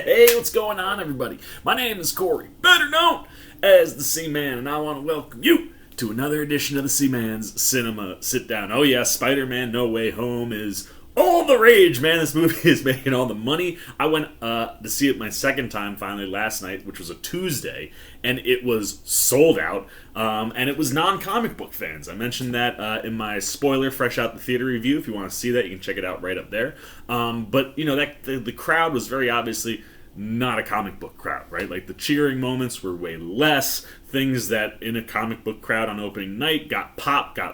Hey, what's going on, everybody? My name is Corey, better known as the C-Man, and I want to welcome you to another edition of the C-Man's Cinema Sit-Down. Oh yeah, Spider-Man No Way Home is all the rage, man. This movie is making all the money. I went to see it my second time finally last night, which was a Tuesday, and it was sold out, and it was non-comic book fans. I mentioned that in my spoiler fresh out the theater review. If you want to see that, you can check it out right up there. But you know, that the crowd was very obviously not a comic book crowd, right? Like, the cheering moments were way less. Things that in a comic book crowd on opening night got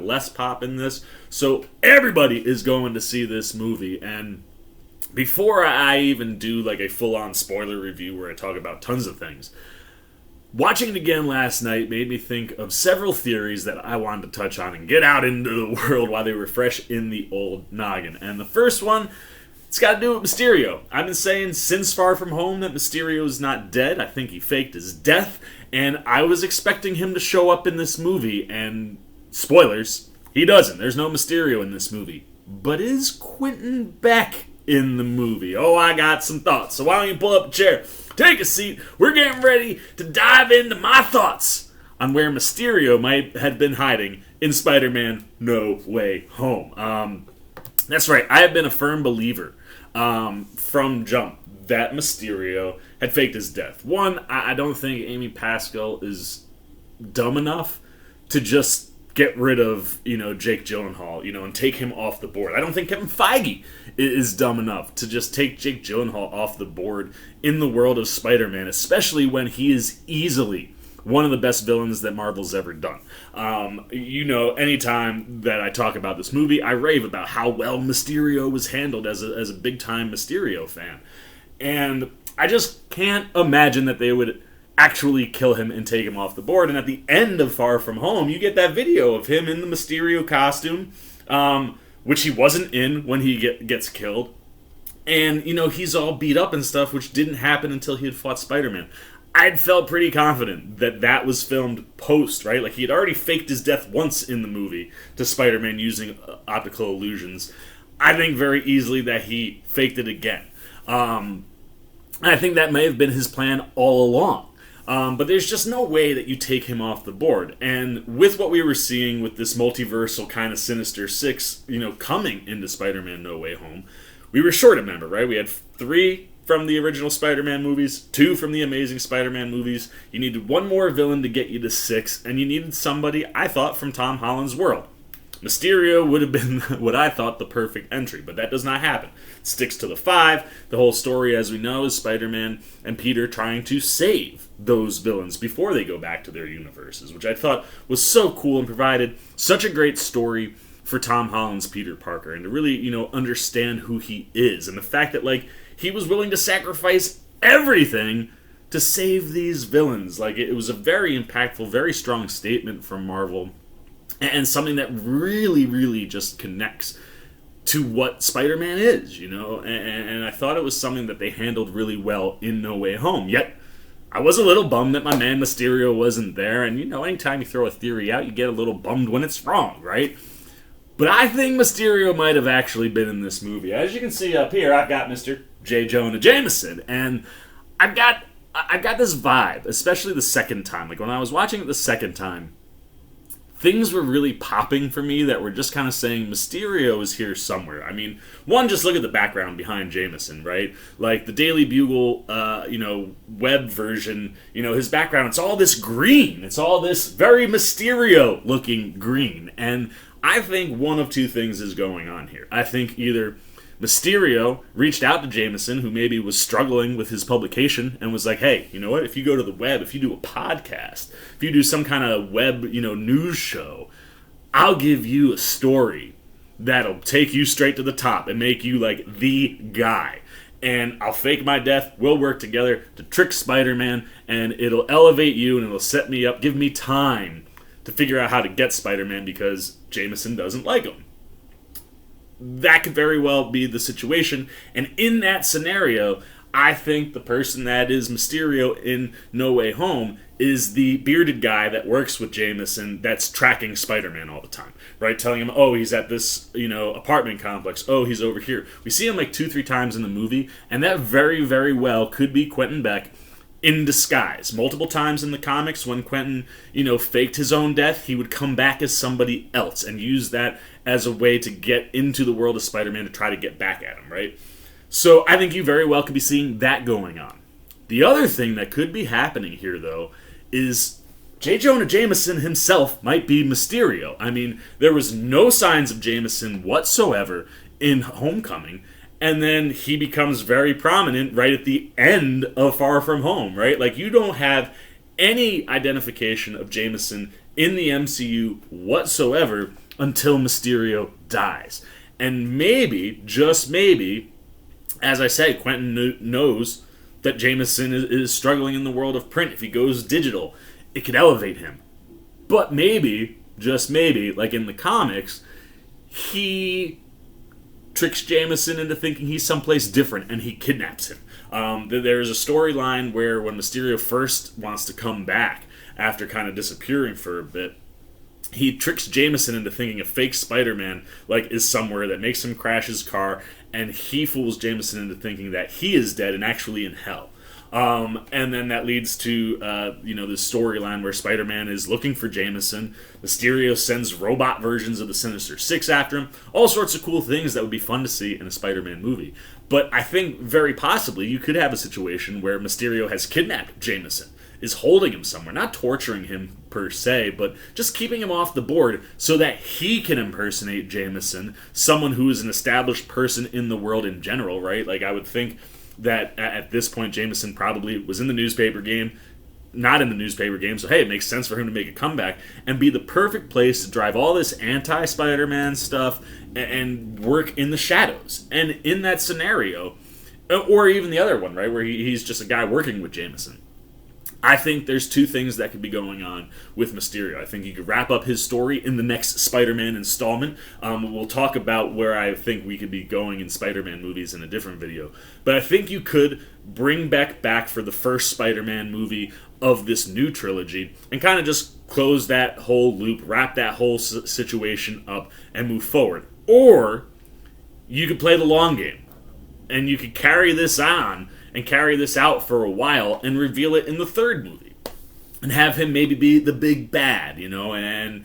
less pop in this. So everybody is going to see this movie. And before I even do like a full-on spoiler review where I talk about tons of things, watching it again last night made me think of several theories that I wanted to touch on and get out into the world while they were fresh in the old noggin. And the first one, it's got to do with Mysterio. I've been saying since Far From Home that Mysterio is not dead. I think he faked his death, and I was expecting him to show up in this movie, and spoilers, he doesn't. There's no Mysterio in this movie. But is Quentin Beck in the movie? Oh, I got some thoughts, so why don't you pull up a chair, take a seat, we're getting ready to dive into my thoughts on where Mysterio might have been hiding in Spider-Man No Way Home. That's right, I have been a firm believer from jump that Mysterio had faked his death. One, I don't think Amy Pascal is dumb enough to just get rid of, Jake Gyllenhaal, and take him off the board. I don't think Kevin Feige is dumb enough to just take Jake Gyllenhaal off the board in the world of Spider-Man, especially when he is easily one of the best villains that Marvel's ever done. Anytime that I talk about this movie, I rave about how well Mysterio was handled as a big-time Mysterio fan. And I just can't imagine that they would actually kill him and take him off the board. And at the end of Far From Home, you get that video of him in the Mysterio costume, which he wasn't in when he gets killed. And, he's all beat up and stuff, which didn't happen until he had fought Spider-Man. I'd felt pretty confident that was filmed post, right? Like, he had already faked his death once in the movie to Spider-Man using optical illusions. I think very easily that he faked it again. I think that may have been his plan all along. But there's just no way that you take him off the board. And with what we were seeing with this multiversal kind of Sinister Six, coming into Spider-Man No Way Home, we were short a member, right? We had 3 from the original Spider-Man movies, 2 from the Amazing Spider-Man movies. You needed one more villain to get you to 6, and you needed somebody, I thought, from Tom Holland's world. Mysterio would have been what I thought the perfect entry, but that does not happen. It sticks to the 5. The whole story, as we know, is Spider-Man and Peter trying to save those villains before they go back to their universes, which I thought was so cool and provided such a great story for Tom Holland's Peter Parker, and to really, understand who he is, and the fact that, he was willing to sacrifice everything to save these villains. It was a very impactful, very strong statement from Marvel, and something that really, really just connects to what Spider-Man is, and I thought it was something that they handled really well in No Way Home. Yet, I was a little bummed that my man Mysterio wasn't there, and anytime you throw a theory out, you get a little bummed when it's wrong, right? But I think Mysterio might have actually been in this movie. As you can see up here, I've got Mr. J. Jonah Jameson, and I got this vibe, especially the second time. When I was watching it the second time, things were really popping for me that were just kind of saying Mysterio is here somewhere. I mean, one, just look at the background behind Jameson, right? The Daily Bugle, web version, his background, it's all this green. It's all this very Mysterio-looking green, and I think one of two things is going on here. I think either Mysterio reached out to Jameson, who maybe was struggling with his publication, and was like, hey, you know what? If you go to the web, if you do a podcast, if you do some kind of web, news show, I'll give you a story that'll take you straight to the top and make you, the guy. And I'll fake my death, we'll work together to trick Spider-Man, and it'll elevate you, and it'll set me up, give me time to figure out how to get Spider-Man because Jameson doesn't like him. That could very well be the situation, and in that scenario, I think the person that is Mysterio in No Way Home is the bearded guy that works with Jameson that's tracking Spider-Man all the time, right? Telling him, oh, he's at this, apartment complex. Oh, he's over here. We see him like 2-3 times in the movie, and that very, very well could be Quentin Beck in disguise. Multiple times in the comics, when Quentin, faked his own death, he would come back as somebody else and use that as a way to get into the world of Spider-Man to try to get back at him, right? So I think you very well could be seeing that going on. The other thing that could be happening here, though, is J. Jonah Jameson himself might be Mysterio. I mean, there was no signs of Jameson whatsoever in Homecoming, and then he becomes very prominent right at the end of Far From Home, right? Like, you don't have any identification of Jameson in the MCU whatsoever until Mysterio dies. And maybe, just maybe, as I say, Quentin knows that Jameson is struggling in the world of print. If he goes digital, it could elevate him. But maybe, just maybe, like in the comics, he tricks Jameson into thinking he's someplace different and he kidnaps him. There's a storyline where when Mysterio first wants to come back after kind of disappearing for a bit, he tricks Jameson into thinking a fake Spider-Man is somewhere that makes him crash his car, and he fools Jameson into thinking that he is dead and actually in hell. And then that leads to this storyline where Spider-Man is looking for Jameson. Mysterio sends robot versions of the Sinister Six after him. All sorts of cool things that would be fun to see in a Spider-Man movie. But I think very possibly you could have a situation where Mysterio has kidnapped Jameson, is holding him somewhere, not torturing him per se, but just keeping him off the board so that he can impersonate Jameson, someone who is an established person in the world in general, right? Like, I would think that at this point Jameson probably was in the newspaper game, not in the newspaper game, so hey, it makes sense for him to make a comeback and be the perfect place to drive all this anti-Spider-Man stuff and work in the shadows. And in that scenario, or even the other one, right, where he's just a guy working with Jameson, I think there's two things that could be going on with Mysterio. I think he could wrap up his story in the next Spider-Man installment. We'll talk about where I think we could be going in Spider-Man movies in a different video. But I think you could bring Beck back for the first Spider-Man movie of this new trilogy and kind of just close that whole loop, wrap that whole situation up, and move forward. Or you could play the long game, and you could carry this on and carry this out for a while and reveal it in the third movie. And have him maybe be the big bad, and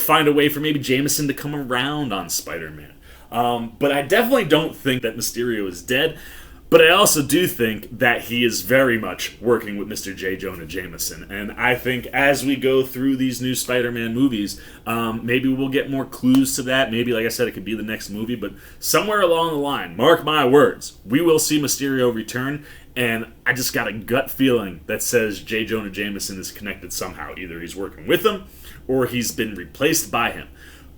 find a way for maybe Jameson to come around on Spider-Man. But I definitely don't think that Mysterio is dead. But I also do think that he is very much working with Mr. J. Jonah Jameson. And I think as we go through these new Spider-Man movies, maybe we'll get more clues to that. Maybe, like I said, it could be the next movie. But somewhere along the line, mark my words, we will see Mysterio return. And I just got a gut feeling that says J. Jonah Jameson is connected somehow. Either he's working with him or he's been replaced by him.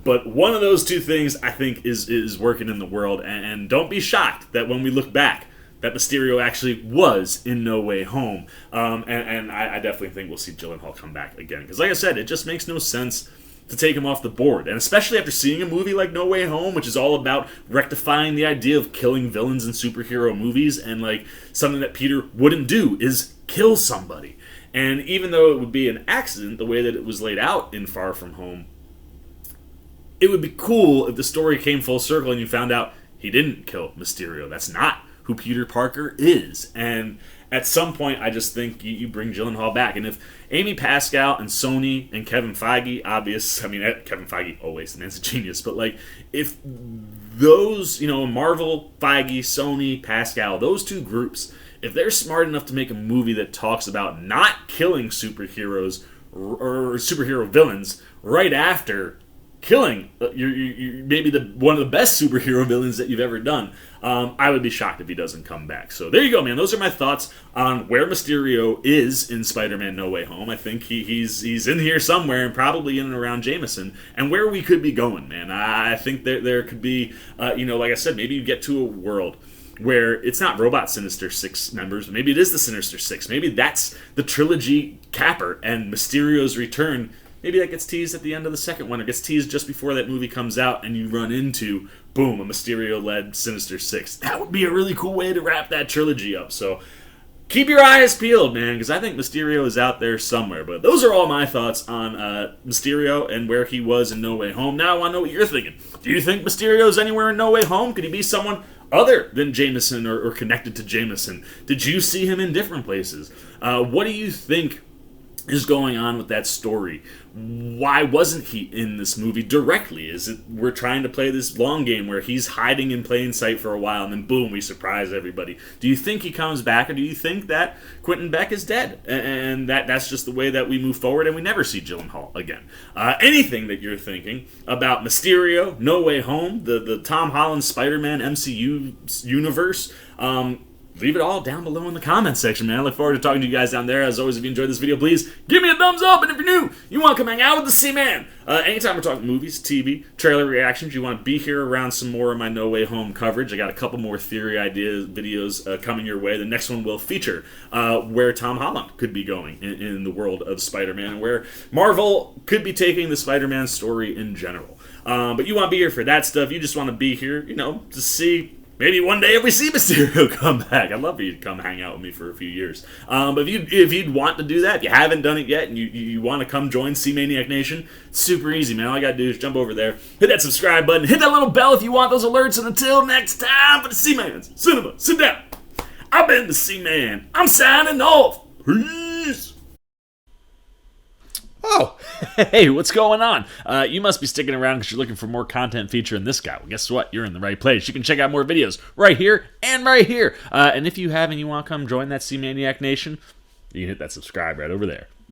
But one of those two things I think is working in the world. And don't be shocked that when we look back, that Mysterio actually was in No Way Home. And I definitely think we'll see Gyllenhaal come back again. Because like I said, it just makes no sense to take him off the board. And especially after seeing a movie like No Way Home, which is all about rectifying the idea of killing villains in superhero movies, and something that Peter wouldn't do is kill somebody. And even though it would be an accident, the way that it was laid out in Far From Home, it would be cool if the story came full circle and you found out he didn't kill Mysterio. That's not who Peter Parker is. And at some point, I just think you bring Gyllenhaal back. And if Amy Pascal and Sony and Kevin Feige, Kevin Feige always, the man's a genius, but if those, Marvel, Feige, Sony, Pascal, those two groups, if they're smart enough to make a movie that talks about not killing superheroes or superhero villains right after killing maybe one of the best superhero villains that you've ever done, I would be shocked if he doesn't come back. So there you go, man. Those are my thoughts on where Mysterio is in Spider-Man No Way Home. I think he's in here somewhere and probably in and around Jameson, and where we could be going, man. I think there could be, like I said, maybe you get to a world where it's not robot Sinister Six members, maybe it is the Sinister Six. Maybe that's the trilogy capper, and Mysterio's return maybe that gets teased at the end of the second one, or gets teased just before that movie comes out, and you run into, boom, a Mysterio-led Sinister Six. That would be a really cool way to wrap that trilogy up. So keep your eyes peeled, man, because I think Mysterio is out there somewhere. But those are all my thoughts on Mysterio and where he was in No Way Home. Now I want to know what you're thinking. Do you think Mysterio's anywhere in No Way Home? Could he be someone other than Jameson or connected to Jameson? Did you see him in different places? What do you think is going on with that story? Why wasn't he in this movie directly? Is it we're trying to play this long game where he's hiding in plain sight for a while and then boom, we surprise everybody? Do you think he comes back, or do you think that Quentin Beck is dead and that's just the way that we move forward and we never see Gyllenhaal again? Anything that you're thinking about Mysterio, No Way Home, the Tom Holland Spider-Man MCU universe, leave it all down below in the comments section, man. I look forward to talking to you guys down there. As always, if you enjoyed this video, please give me a thumbs up. And if you're new, you want to come hang out with the C-Man. Anytime we're talking movies, TV, trailer reactions, you want to be here around some more of my No Way Home coverage. I got a couple more theory ideas videos coming your way. The next one will feature where Tom Holland could be going in the world of Spider-Man, and where Marvel could be taking the Spider-Man story in general. But you want to be here for that stuff. You just want to be here, to see maybe one day if we see Mysterio come back. I'd love for you to come hang out with me for a few years. But if you'd want to do that, if you haven't done it yet, and you want to come join C-Maniac Nation, it's super easy, man. All you got to do is jump over there, hit that subscribe button, hit that little bell if you want those alerts, and until next time, for the C-Man's Cinema Sit Down, I've been the C-Man. I'm signing off. Peace. Oh, hey, what's going on? You must be sticking around because you're looking for more content featuring this guy. Well, guess what? You're in the right place. You can check out more videos right here and right here. And if you have and you want to come join that C-Maniac Nation, you can hit that subscribe right over there.